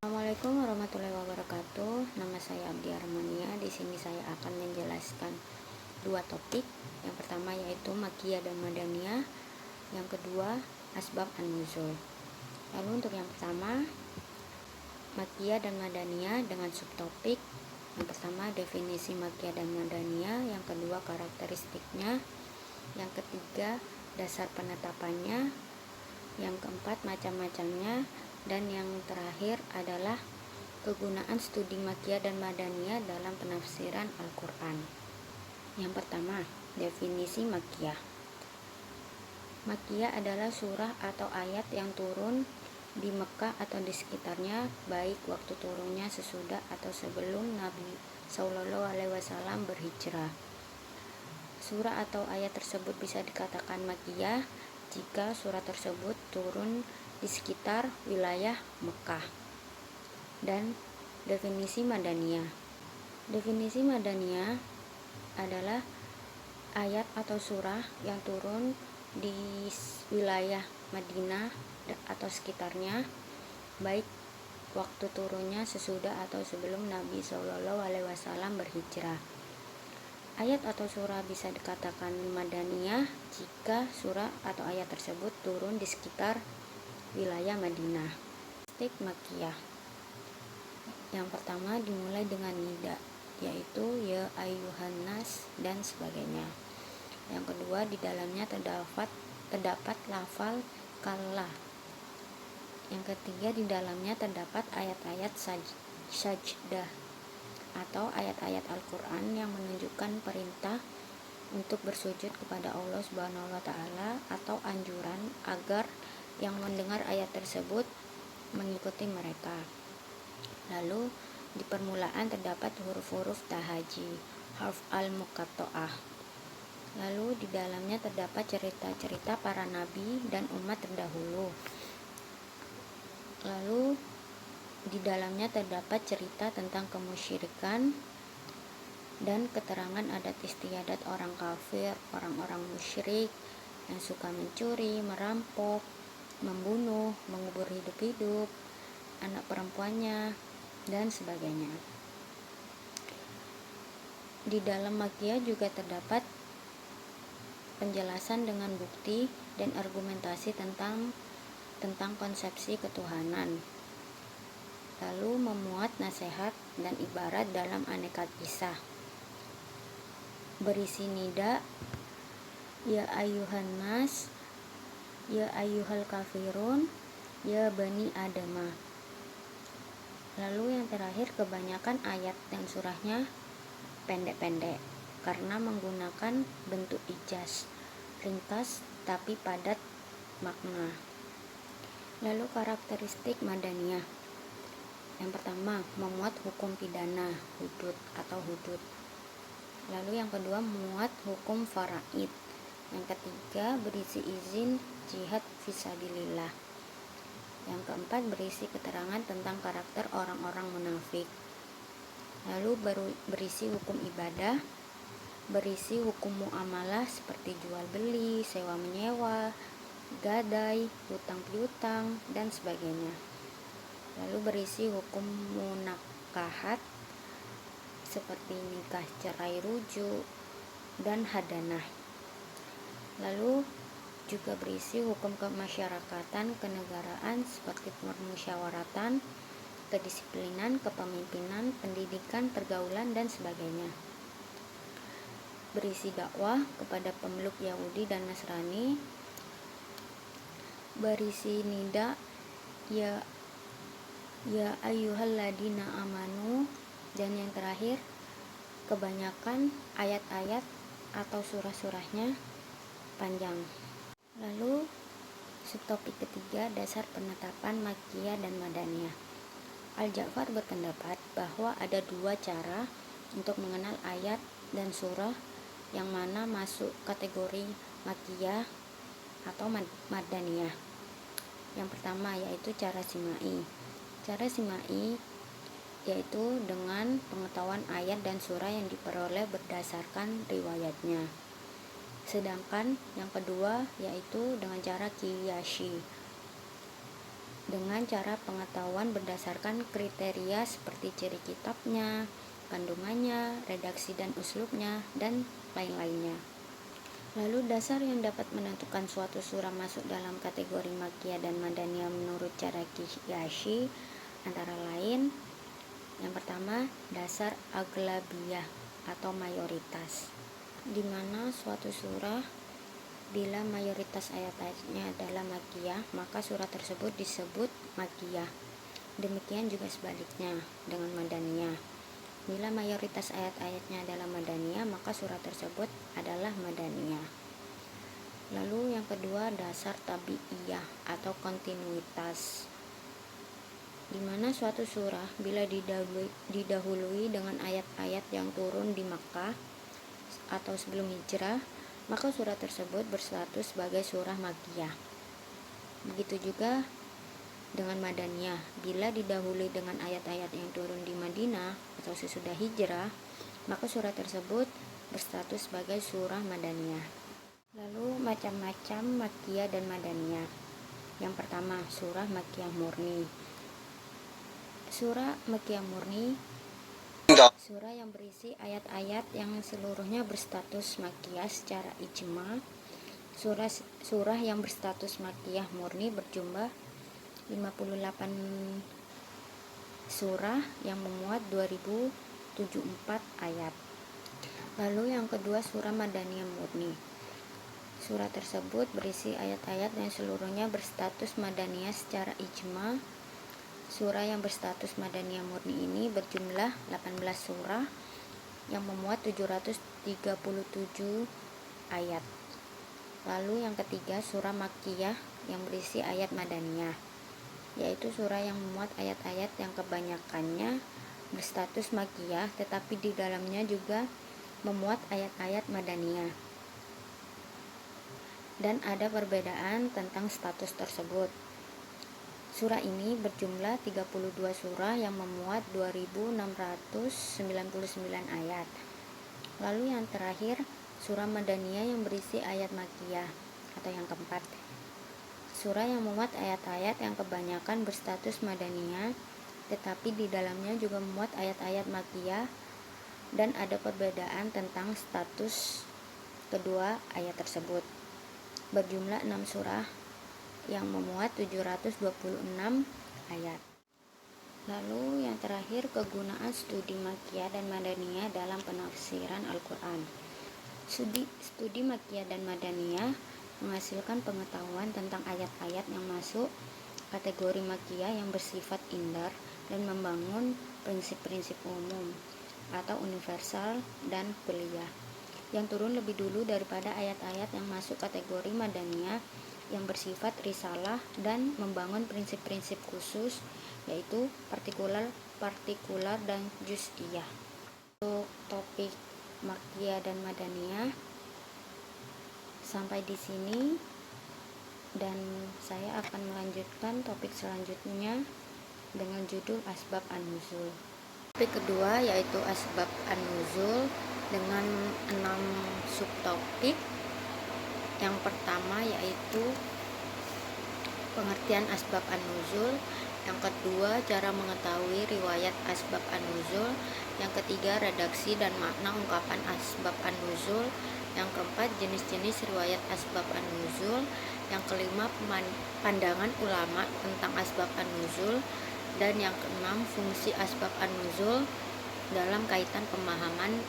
Assalamualaikum warahmatullahi wabarakatuh. Nama saya Abdi Armania. Di sini saya akan menjelaskan dua topik. Yang pertama yaitu Makkiyah dan Madaniyah. Yang kedua asbab an-nuzul. Lalu untuk yang pertama Makkiyah dan Madaniyah dengan subtopik. Yang pertama definisi Makkiyah dan Madaniyah. Yang kedua karakteristiknya. Yang ketiga dasar penetapannya. Yang keempat macam-macamnya. Dan yang terakhir adalah kegunaan studi Makkiyah dan Madaniyah dalam penafsiran Al-Quran. Yang pertama, definisi Makkiyah. Makkiyah adalah surah atau ayat yang turun di Mekah atau di sekitarnya, baik waktu turunnya sesudah atau sebelum Nabi Shallallahu Alaihi Wasallam berhijrah. Surah atau ayat tersebut bisa dikatakan Makkiyah jika surah tersebut turun di sekitar wilayah Mekah. Dan definisi Madaniyah. Definisi Madaniyah adalah ayat atau surah yang turun di wilayah Madinah atau sekitarnya, baik waktu turunnya sesudah atau sebelum Nabi Shallallahu Alaihi Wasallam berhijrah. Ayat atau surah bisa dikatakan Madaniyah jika surah atau ayat tersebut turun di sekitar wilayah Madinah. Stik Makkiyah. Yang pertama dimulai dengan nida, yaitu ya ayyuhan nas dan sebagainya. Yang kedua di dalamnya terdapat lafal kallah. Yang ketiga di dalamnya terdapat ayat-ayat sajdah atau ayat-ayat Al-Quran yang menunjukkan perintah untuk bersujud kepada Allah Subhanahu wa Ta'ala atau anjuran agar yang mendengar ayat tersebut mengikuti mereka. Lalu di permulaan terdapat huruf-huruf tahaji, harf al-muqatta'ah. Lalu di dalamnya terdapat cerita-cerita para nabi dan umat terdahulu. Lalu di dalamnya terdapat cerita tentang kemusyrikan dan keterangan adat istiadat orang kafir, orang-orang musyrik yang suka mencuri, merampok, membunuh, mengubur hidup-hidup anak perempuannya, dan sebagainya. Di dalam Makkiyah juga terdapat penjelasan dengan bukti dan argumentasi tentang konsepsi ketuhanan. Lalu memuat nasihat dan ibarat dalam aneka kisah. Berisi nida, ya ayyuhan nas, ya ayyuhal kafirun, ya bani adama. Lalu yang terakhir kebanyakan ayat dan surahnya pendek-pendek karena menggunakan bentuk ijaz, ringkas tapi padat makna. Lalu karakteristik Madaniyah. Yang pertama, memuat hukum pidana, hudud atau hudud. Lalu yang kedua, memuat hukum faraid. Yang ketiga, berisi izin jihad fisabilillah. Yang keempat, berisi keterangan tentang karakter orang-orang munafik. Lalu berisi hukum ibadah, berisi hukum muamalah seperti jual beli, sewa menyewa, gadai, hutang piutang, dan sebagainya. Lalu berisi hukum munakahat seperti nikah cerai rujuk dan hadanah. Lalu juga berisi hukum kemasyarakatan, kenegaraan seperti permusyawaratan, kedisiplinan, kepemimpinan, pendidikan, pergaulan, dan sebagainya. Berisi dakwah kepada pemeluk Yahudi dan Nasrani. Berisi nida, ya ayyuhalladzina amanu. Dan yang terakhir, kebanyakan ayat-ayat atau surah-surahnya panjang. Lalu subtopik ketiga, dasar penetapan Makkiyah dan Madaniyah. Al-Ja'far berpendapat bahwa ada dua cara untuk mengenal ayat dan surah yang mana masuk kategori Makkiyah atau Madaniyah. Yang pertama yaitu cara simai. Cara simai yaitu dengan pengetahuan ayat dan surah yang diperoleh berdasarkan riwayatnya. Sedangkan yang kedua yaitu dengan cara qiyasi, dengan cara pengetahuan berdasarkan kriteria seperti ciri kitabnya, kandungannya, redaksi dan uslubnya, dan lain-lainnya. Lalu dasar yang dapat menentukan suatu surah masuk dalam kategori Makkiyah dan Madaniyah menurut cara Qiyasi antara lain: yang pertama, dasar aglabiyah atau mayoritas, di mana suatu surah bila mayoritas ayat-ayatnya adalah Makkiyah, maka surah tersebut disebut Makkiyah. Demikian juga sebaliknya dengan Madaniyah. Bila mayoritas ayat-ayatnya adalah Madaniyah, maka surah tersebut adalah Madaniyah. Lalu yang kedua, dasar tabi'iyah atau kontinuitas, di mana suatu surah bila didahului dengan ayat-ayat yang turun di Makkah atau sebelum hijrah, maka surah tersebut berstatus sebagai surah Makkiyah. Begitu juga dengan Madaniyah, bila didahului dengan ayat-ayat yang turun di Madinah atau sesudah hijrah, maka surah tersebut berstatus sebagai surah Madaniyah. Lalu macam-macam Makkiyah dan Madaniyah. Yang pertama, surah Makkiyah murni. Surah Makkiyah murni, surah yang berisi ayat-ayat yang seluruhnya berstatus Makkiyah secara ijma. Surah yang berstatus Makkiyah murni berjumlah 58 surah yang memuat 2074 ayat. Lalu yang kedua, surah Madaniyah murni. Surah tersebut berisi ayat-ayat yang seluruhnya berstatus Madaniyah secara ijma. Surah yang berstatus Madaniyah murni ini berjumlah 18 surah yang memuat 737 ayat. Lalu yang ketiga, surah Makkiyah yang berisi ayat Madaniyah, yaitu surah yang memuat ayat-ayat yang kebanyakannya berstatus Makkiyah, tetapi di dalamnya juga memuat ayat-ayat Madaniyah. Dan ada perbedaan tentang status tersebut. Surah ini berjumlah 32 surah yang memuat 2699 ayat. Lalu yang terakhir, surah Madaniyah yang berisi ayat Makkiyah atau yang keempat. Surah yang memuat ayat-ayat yang kebanyakan berstatus Madaniyah, tetapi di dalamnya juga memuat ayat-ayat Makkiyah, dan ada perbedaan tentang status kedua ayat tersebut. Berjumlah 6 surah yang memuat 726 ayat. Lalu yang terakhir, kegunaan studi Makkiyah dan Madaniyah dalam penafsiran Al-Quran. Studi Makkiyah dan Madaniyah menghasilkan pengetahuan tentang ayat-ayat yang masuk kategori Makkiyah yang bersifat indar dan membangun prinsip-prinsip umum atau universal dan kuliah yang turun lebih dulu daripada ayat-ayat yang masuk kategori Madaniyah yang bersifat risalah dan membangun prinsip-prinsip khusus, yaitu partikular dan juz'iyah. Untuk topik Makkiyah dan Madaniyah sampai di sini, dan saya akan melanjutkan topik selanjutnya dengan judul Asbab An-Nuzul. Topik kedua yaitu Asbab An-Nuzul dengan 6 subtopik. Yang pertama yaitu pengertian asbab an-nuzul, yang kedua cara mengetahui riwayat asbab an-nuzul, yang ketiga redaksi dan makna ungkapan asbab an-nuzul, yang keempat jenis-jenis riwayat asbab an-nuzul, yang kelima pandangan ulama tentang asbab an-nuzul, dan yang keenam fungsi asbab an-nuzul dalam kaitan pemahaman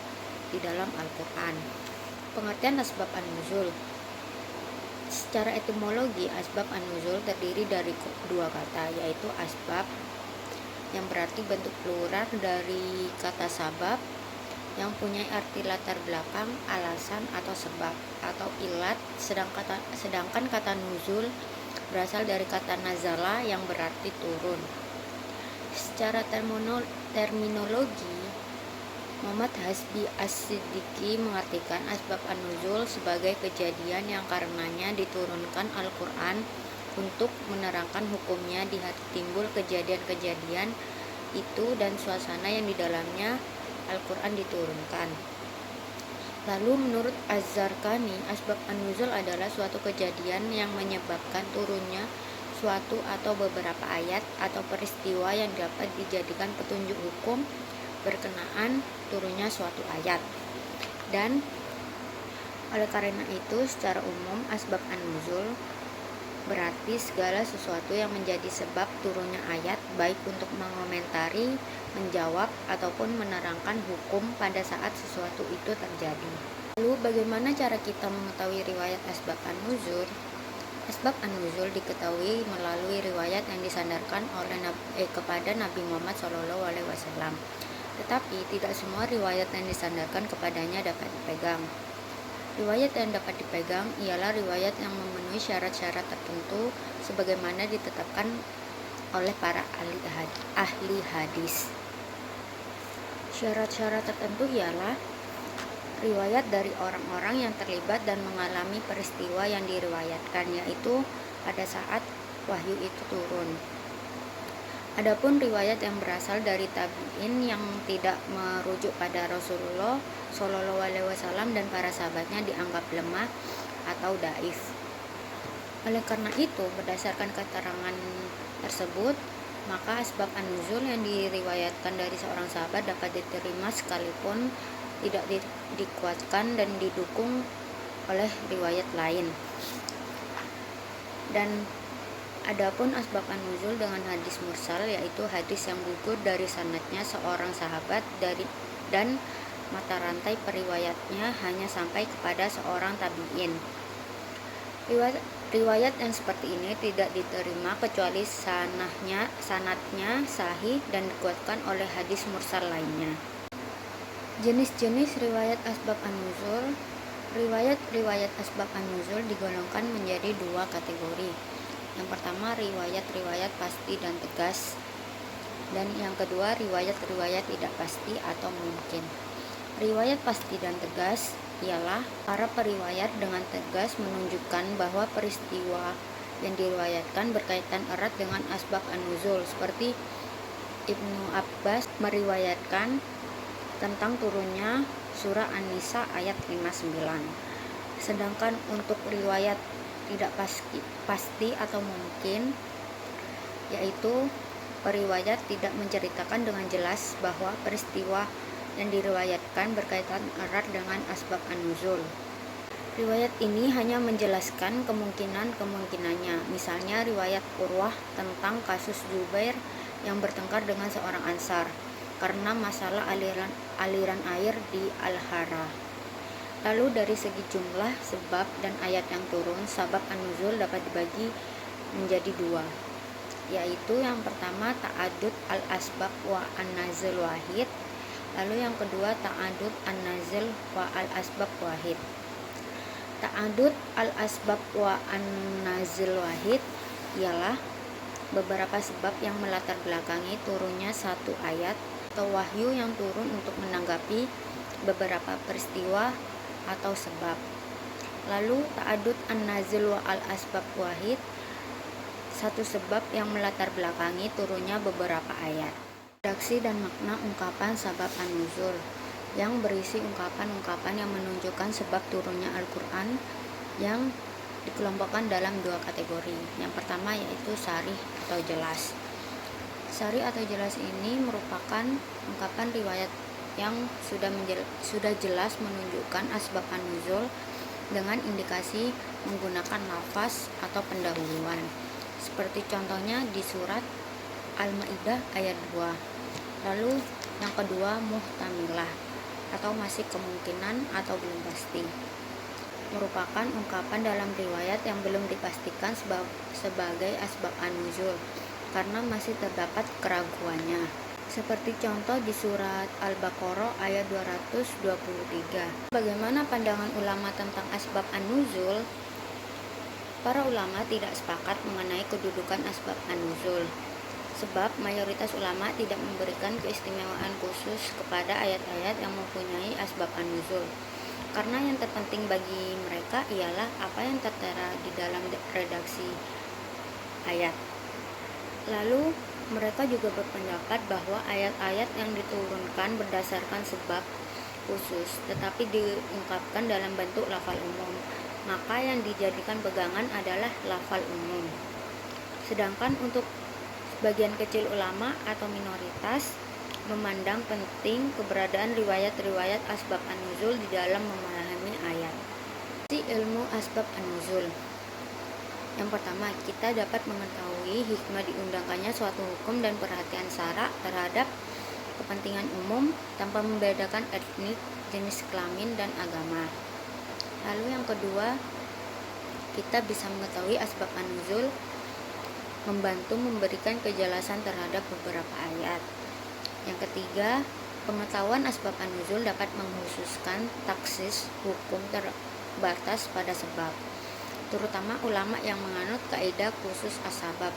di dalam Al-Quran. Pengertian asbab an-nuzul. Secara etimologi, asbab an-nuzul terdiri dari dua kata, yaitu asbab yang berarti bentuk plural dari kata sabab yang punya arti latar belakang, alasan atau sebab atau ilat, sedangkan kata nuzul berasal dari kata nazala yang berarti turun. Secara terminologi, Muhammad Hasbi As-Siddiqi mengartikan asbab an-nuzul sebagai kejadian yang karenanya diturunkan Al-Quran untuk menerangkan hukumnya di hati timbul kejadian-kejadian itu dan suasana yang di dalamnya Al-Quran diturunkan. Lalu menurut Az-Zarqani, asbab an-nuzul adalah suatu kejadian yang menyebabkan turunnya suatu atau beberapa ayat atau peristiwa yang dapat dijadikan petunjuk hukum berkenaan turunnya suatu ayat. Dan oleh karena itu, secara umum asbab an-nuzul berarti segala sesuatu yang menjadi sebab turunnya ayat, baik untuk mengomentari, menjawab, ataupun menerangkan hukum pada saat sesuatu itu terjadi. Lalu bagaimana cara kita mengetahui riwayat asbab an-nuzul? Asbab an-nuzul diketahui melalui riwayat yang disandarkan oleh kepada Nabi Muhammad SAW. Tetapi tidak semua riwayat yang disandarkan kepadanya dapat dipegang. Riwayat yang dapat dipegang ialah riwayat yang memenuhi syarat-syarat tertentu sebagaimana ditetapkan oleh para ahli hadis. Syarat-syarat tertentu ialah riwayat dari orang-orang yang terlibat dan mengalami peristiwa yang diriwayatkan, yaitu pada saat wahyu itu turun. Adapun riwayat yang berasal dari tabi'in yang tidak merujuk pada Rasulullah SAW dan para sahabatnya dianggap lemah atau dhaif. Oleh karena itu, berdasarkan keterangan tersebut, maka asbab an-nuzul yang diriwayatkan dari seorang sahabat dapat diterima sekalipun tidak dikuatkan dan didukung oleh riwayat lain. Dan adapun asbab an-nuzul dengan hadis mursal, yaitu hadis yang gugur dari sanadnya seorang sahabat dan mata rantai periwayatnya hanya sampai kepada seorang tabi'in. Riwayat yang seperti ini tidak diterima kecuali sanadnya sahih dan dikuatkan oleh hadis mursal lainnya. Jenis-jenis riwayat asbab an-nuzul. Riwayat asbab an-nuzul digolongkan menjadi dua kategori. Yang pertama, riwayat-riwayat pasti dan tegas, dan yang kedua, riwayat-riwayat tidak pasti atau mungkin. Riwayat pasti dan tegas ialah para periwayat dengan tegas menunjukkan bahwa peristiwa yang diriwayatkan berkaitan erat dengan asbab an-nuzul, seperti Ibnu Abbas meriwayatkan tentang turunnya surah An-Nisa ayat 59. Sedangkan untuk riwayat tidak pasti atau mungkin, yaitu periwayat tidak menceritakan dengan jelas bahwa peristiwa yang diriwayatkan berkaitan erat dengan asbab an-nuzul. Riwayat ini hanya menjelaskan kemungkinannya. Misalnya riwayat Urwah tentang kasus Zubair yang bertengkar dengan seorang Ansar karena masalah aliran air di Al-Hara. Lalu dari segi jumlah sebab dan ayat yang turun, sabab an-nuzul dapat dibagi menjadi dua, yaitu yang pertama ta'adud al-asbab wa an-nazil wahid, lalu yang kedua ta'adud an-nazil wa al-asbab wahid. Ta'adud al-asbab wa an-nazil wahid ialah beberapa sebab yang melatar belakangi turunnya satu ayat atau wahyu yang turun untuk menanggapi beberapa peristiwa atau sebab. Lalu ta'adud an-nazil wa al-asbab wahid, satu sebab yang melatar belakangi turunnya beberapa ayat. Redaksi dan makna ungkapan sabab an-nuzul yang berisi ungkapan-ungkapan yang menunjukkan sebab turunnya Al-Quran yang dikelompokkan dalam dua kategori. Yang pertama yaitu sarih atau jelas. Sarih atau jelas ini merupakan ungkapan riwayat yang sudah jelas menunjukkan asbab an-nuzul dengan indikasi menggunakan lafaz atau pendahuluan. Seperti contohnya di surat Al-Maidah ayat 2. Lalu yang kedua muhtamilah atau masih kemungkinan atau belum pasti. Merupakan ungkapan dalam riwayat yang belum dipastikan sebagai asbab an-nuzul karena masih terdapat keraguannya. Seperti contoh di surat Al-Baqarah ayat 223. Bagaimana pandangan ulama tentang asbab an-nuzul? Para ulama tidak sepakat mengenai kedudukan asbab an-nuzul, sebab mayoritas ulama tidak memberikan keistimewaan khusus kepada ayat-ayat yang mempunyai asbab an-nuzul, karena yang terpenting bagi mereka ialah apa yang tertera di dalam redaksi ayat. Lalu mereka juga berpendapat bahwa ayat-ayat yang diturunkan berdasarkan sebab khusus tetapi diungkapkan dalam bentuk lafal umum, maka yang dijadikan pegangan adalah lafal umum. Sedangkan untuk sebagian kecil ulama atau minoritas memandang penting keberadaan riwayat-riwayat asbab an-nuzul di dalam memahami ayat. Ilmu asbab an-nuzul. Yang pertama, kita dapat mengetahui hikmah diundangkannya suatu hukum dan perhatian syara terhadap kepentingan umum tanpa membedakan etnik, jenis kelamin, dan agama. Lalu yang kedua, kita bisa mengetahui asbab an-nuzul membantu memberikan kejelasan terhadap beberapa ayat. Yang ketiga, pengetahuan asbab an-nuzul dapat mengkhususkan taksis hukum terbatas pada sebab, terutama ulama yang menganut kaidah khusus as-sabab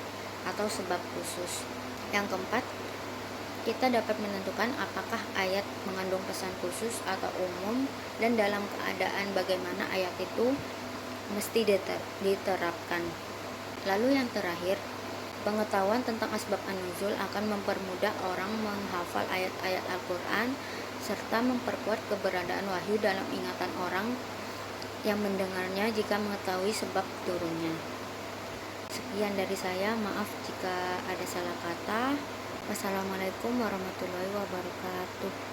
atau sebab khusus. Yang keempat, kita dapat menentukan apakah ayat mengandung pesan khusus atau umum dan dalam keadaan bagaimana ayat itu mesti diterapkan. Lalu yang terakhir, pengetahuan tentang asbab an-nuzul akan mempermudah orang menghafal ayat-ayat Al-Quran serta memperkuat keberadaan wahyu dalam ingatan orang yang mendengarnya jika mengetahui sebab turunnya. Sekian dari saya, maaf jika ada salah kata. Wassalamualaikum warahmatullahi wabarakatuh.